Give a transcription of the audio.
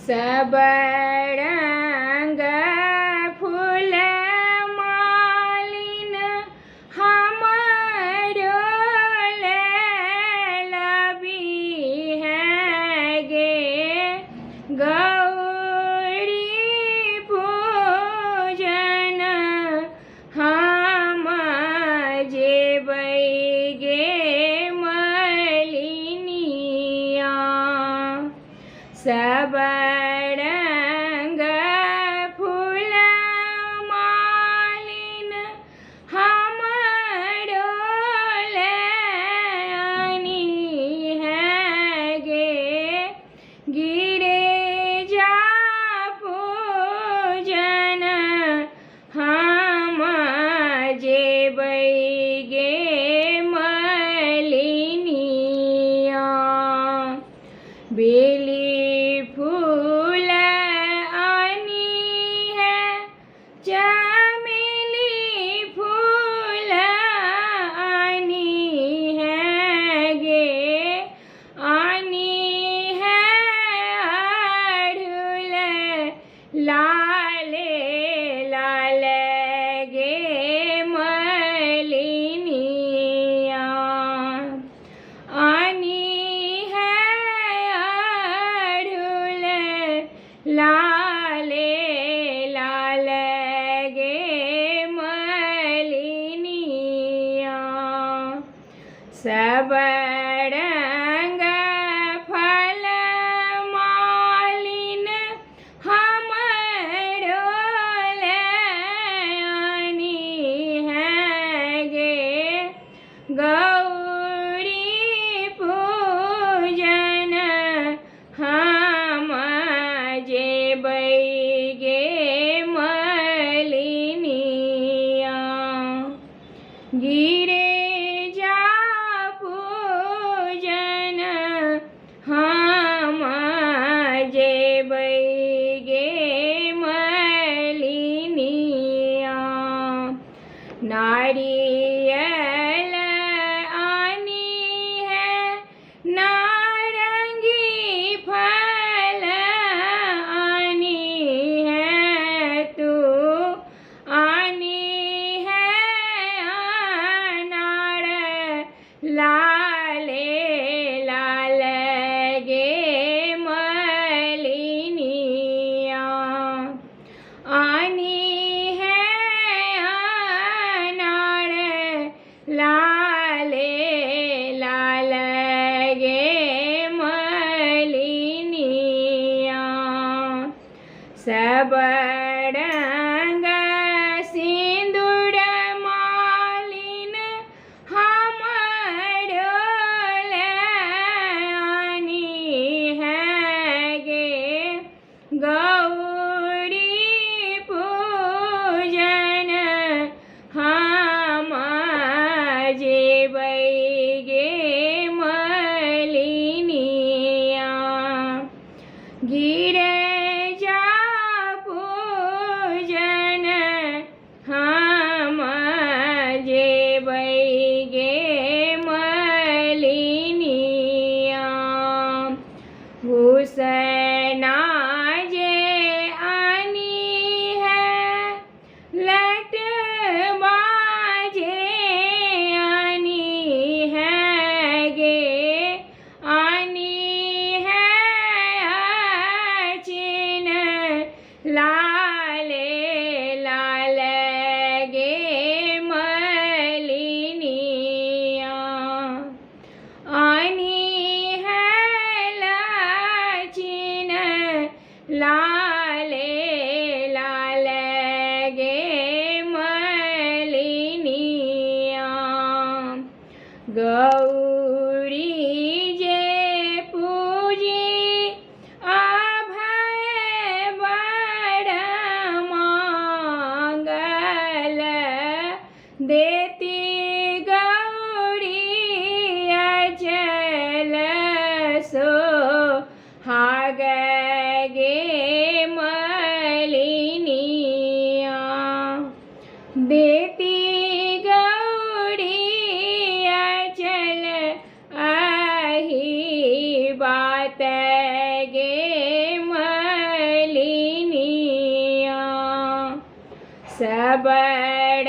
सब रंग फूल मालिन हमरो लबी है गे गौरी पूजन हम जेबै गे मलिनिया। सब रंग फूल मालिन हमरो लानी है गे गिरे जा पूजन हम जेबै गे मलिनिया। बेली फूल आनी है चमेली फूल आनी है गे आनी है अड़हुल लाल लाल गे मलिनिया। आनी है अड़हुल लाल लाल गे मलिनिया। सब रंग फल मालिन हमरो लानी है गे गौरी पूजन हम जेबै गे मलिनिया। गिरे जा पूजन हम जेबै गे मलिनिया। नारियल आनी है नारंगी फल आनी है तू आनी है अनार लाल लाल गे मलिनिया। आनी है अनार लाल लाल गे मलिनिया। सब रंग सिंदूर मालिन हमरो लानी है गे गौरी पूजन हम जेबै गे मलिनिया। गिरे जा पूजन हम जेबै गे मलिनिया। हुसना जे आनी है लट बाजे आनी है गे आनी है अचिन लाल लाल गे मलिनिया। आनी है लाचिन लाल लाल गे मलिनिया। गौरी जे पूजी अभय बड़ मांगल देती गौरी अचल सो हाग गे मलिनिया। देती गौरी अचल आही बात गे सबड़